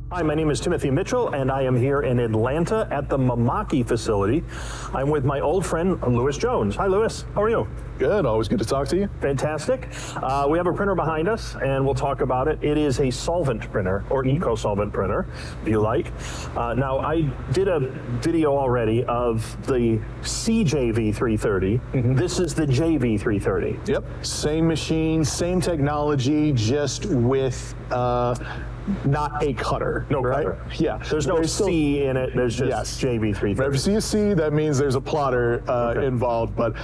Hi, my name is Timothy Mitchell, and I am here in Atlanta at the Mimaki facility. I'm with my old friend, Louis Jones. Hi, Louis. How are you? Good. Always good to talk to you. Fantastic. We have a printer behind us, and we'll talk about it. It is a solvent printer, or eco-solvent printer, if you like. Now, I did a video already of the CJV330. This is the JV330. Yep. Same machine, same technology, just with not a cutter. No right? cutter. Yeah. There's no C in it. There's just JV330. If you see a C, that means there's a plotter involved. But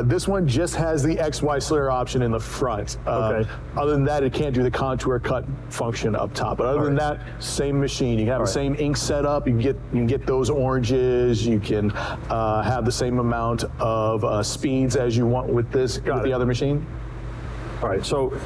this one just has the XY slur option in the front. Other than that, it can't do the contour cut function up top. But other than that, same machine. You can have the same ink setup. You can get those oranges. You can have the same amount of speeds as you want with this with the other machine. All right. So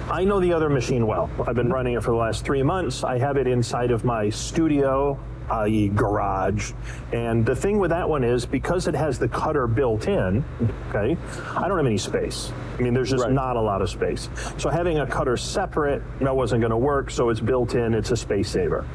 I know the other machine well. I've been running it for the last 3 months. I have it inside of my studio, i.e. garage. And the thing with that one is, because it has the cutter built in, okay, I don't have any space. I mean, there's just not a lot of space. So having a cutter separate, that wasn't gonna work, so it's built in, it's a space saver.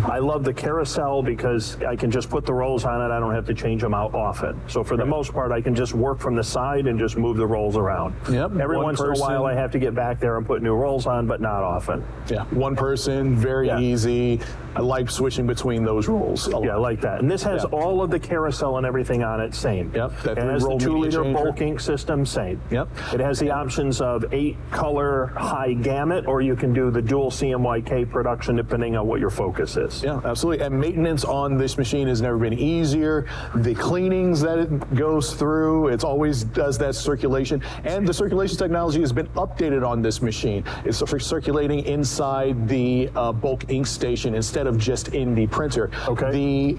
I love the carousel because I can just put the rolls on it, I don't have to change them out often. So for the most part, I can just work from the side and just move the rolls around. Yep. Every once in a while, I have to get back there and put new rolls on, but not often. Yeah, one person, very easy. I like switching between those rolls a lot. Yeah, I like that. And this has all of the carousel and everything on it, same. Yep. It has the 2-liter bulk ink system, same. Yep. It has the options of 8-color high-gamut, or you can do the dual CMYK production depending on what your focus is. Yeah, absolutely. And maintenance on this machine has never been easier. The cleanings that it goes through, it always does that circulation. And the circulation technology has been updated on this machine. It's circulating inside the bulk ink station instead of just in the printer. Okay. The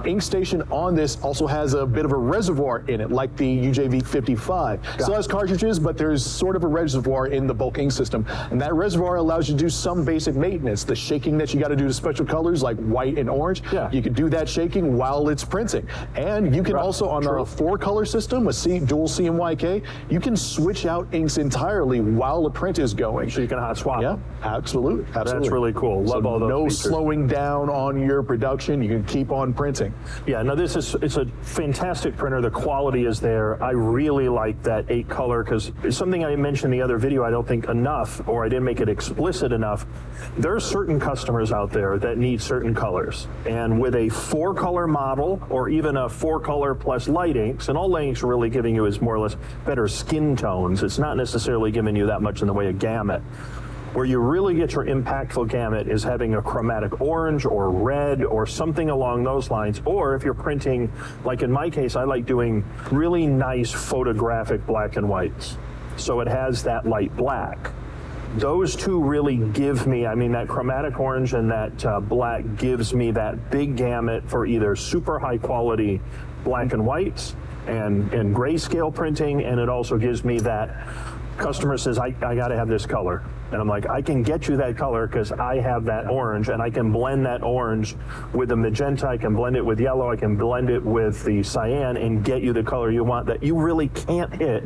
ink station on this also has a bit of a reservoir in it, like the UJV55. Still has cartridges, but there's sort of a reservoir in the bulk ink system. And that reservoir allows you to do some basic maintenance. The shaking that you got to do to special colors like white and orange, you can do that shaking while it's printing. And you can also, on a 4-color system, a dual CMYK, you can switch out inks entirely while the print is going. So you can hot swap. Yeah, absolutely. That's really cool. Love all those no features. slowing down on your production. You can keep on printing. Yeah, no, it's a fantastic printer. The quality is there. I really like that 8-color because it's something I mentioned in the other video I don't think enough, or I didn't make it explicit enough. There are certain customers out there that need certain colors. And with a 4-color model, or even a 4-color plus light inks, and all light inks are really giving you is more or less better skin tones. It's not necessarily giving you that much in the way of gamut. Where you really get your impactful gamut is having a chromatic orange or red or something along those lines. Or if you're printing, like in my case, I like doing really nice photographic black and whites. So it has that light black. Those two really give me, I mean, that chromatic orange and that black gives me that big gamut for either super high quality black and whites and grayscale printing, and it also gives me that customer says, I got to have this color. And I'm like, I can get you that color because I have that orange, and I can blend that orange with the magenta, I can blend it with yellow, I can blend it with the cyan and get you the color you want that you really can't hit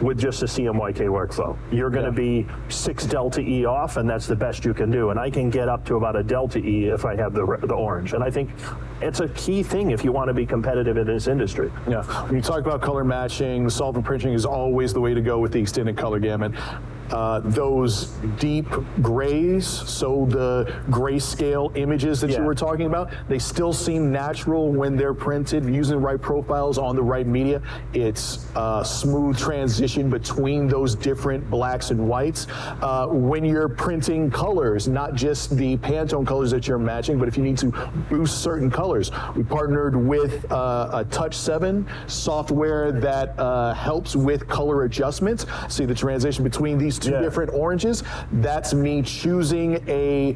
with just a CMYK workflow. You're going to be 6 delta E off, and that's the best you can do. And I can get up to about a delta E if I have the orange. And I think it's a key thing if you want to be competitive in this industry. Yeah, when you talk about color matching, solvent printing is always the way to go with the extended color gamut. Those deep grays, so the grayscale images that you were talking about, they still seem natural when they're printed using the right profiles on the right media. It's a smooth transition between those different blacks and whites. When you're printing colors, not just the Pantone colors that you're matching, but if you need to boost certain colors, we partnered with a Touch 7 software that helps with color adjustments. See the transition between these two different oranges. That's me choosing a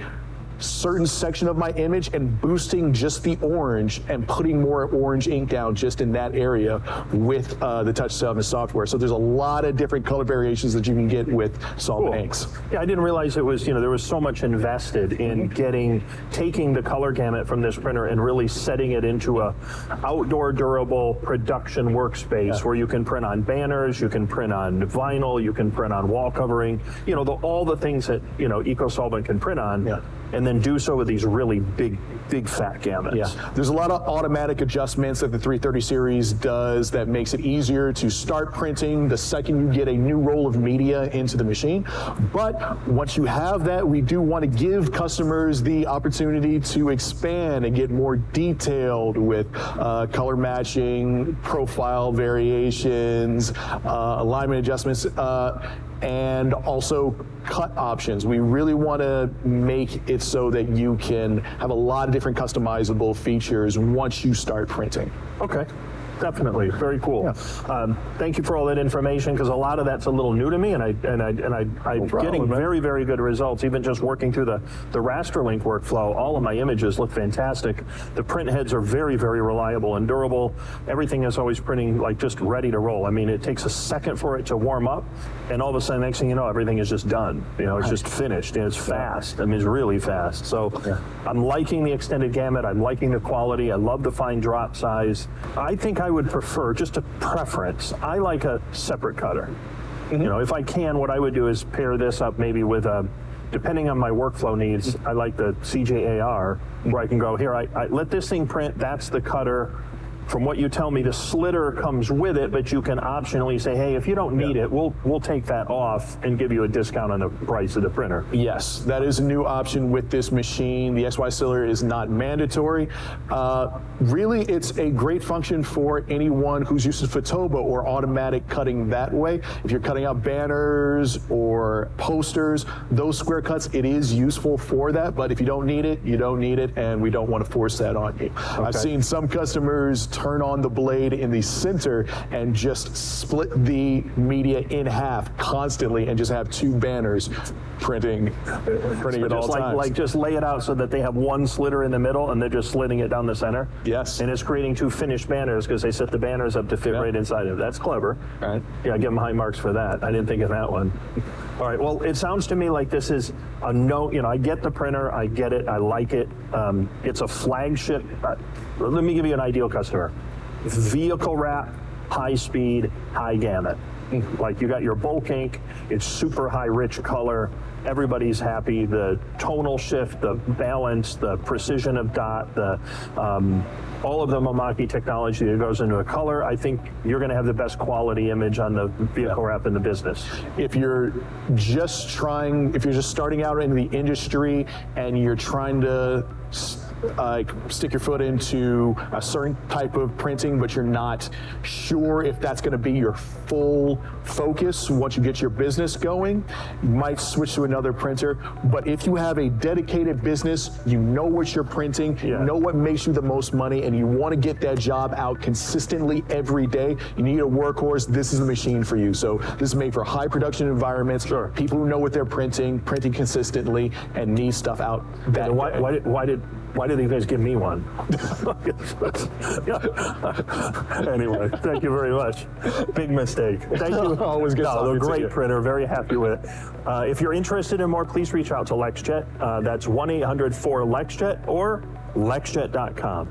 certain section of my image and boosting just the orange and putting more orange ink down just in that area with the Touch 7 software. So there's a lot of different color variations that you can get with solvent inks. Yeah, I didn't realize it was, there was so much invested in taking the color gamut from this printer and really setting it into a outdoor durable production workspace where you can print on banners, you can print on vinyl, you can print on wall covering, all the things that, eco-solvent can print on. and then do so with these really big fat gamuts. Yeah, there's a lot of automatic adjustments that the 330 series does that makes it easier to start printing the second you get a new roll of media into the machine. But once you have that, we do want to give customers the opportunity to expand and get more detailed with color matching, profile variations, alignment adjustments, and also cut options. We really want to make it so that you can have a lot of different customizable features once you start printing. Okay. Definitely, very cool. Yeah. Thank you for all that information, because a lot of that's a little new to me, and I'm getting very good results. Even just working through the Rasterlink workflow, all of my images look fantastic. The print heads are very reliable and durable. Everything is always printing like just ready to roll. I mean, it takes a second for it to warm up, and all of a sudden, next thing you know, everything is just done. You know, it's just finished, and it's fast. I mean, it's really fast. So I'm liking the extended gamut. I'm liking the quality. I love the fine drop size. I think I would prefer, just a preference, I like a separate cutter. You know, if I can, what I would do is pair this up maybe with a, depending on my workflow needs, I like the CJAR, where I can go, here, I let this thing print, that's the cutter. From what you tell me, the slitter comes with it, but you can optionally say, hey, if you don't need it, we'll take that off and give you a discount on the price of the printer. Yes, that is a new option with this machine. The XY slitter is not mandatory. Really, it's a great function for anyone who's used to Fotoba or automatic cutting that way. If you're cutting out banners or posters, those square cuts, it is useful for that, but if you don't need it, you don't need it, and we don't want to force that on you. Okay. I've seen some customers turn on the blade in the center and just split the media in half constantly and just have two banners printing at all times. Like just lay it out so that they have one slitter in the middle and they're just slitting it down the center. Yes. And it's creating two finished banners because they set the banners up to fit right inside of it. That's clever. Right. Yeah, give them high marks for that. I didn't think of that one. All right, well, it sounds to me like this is a no, you know, I get the printer, I get it, I like it. It's a flagship. Let me give you an ideal customer. Vehicle wrap, high speed, high gamut. Like you got your bulk ink, it's super high rich color, everybody's happy, the tonal shift, the balance, the precision of dot, the all of the Mimaki technology that goes into a color. I think you're going to have the best quality image on the vehicle wrap in the business. If you're just starting out in the industry and you're trying to stick your foot into a certain type of printing, but you're not sure if that's going to be your full focus once you get your business going, you might switch to another printer. But if you have a dedicated business, you know what you're printing, you know what makes you the most money, and you want to get that job out consistently every day, you need a workhorse, this is the machine for you. So this is made for high production environments, people who know what they're printing consistently, and need stuff out that day. Why did you guys give me one? Anyway, thank you very much. Big mistake. Thank you. Always good. No, a great printer. Very happy with it. If you're interested in more, please reach out to LexJet. That's 1-800-4-LexJet or LexJet.com.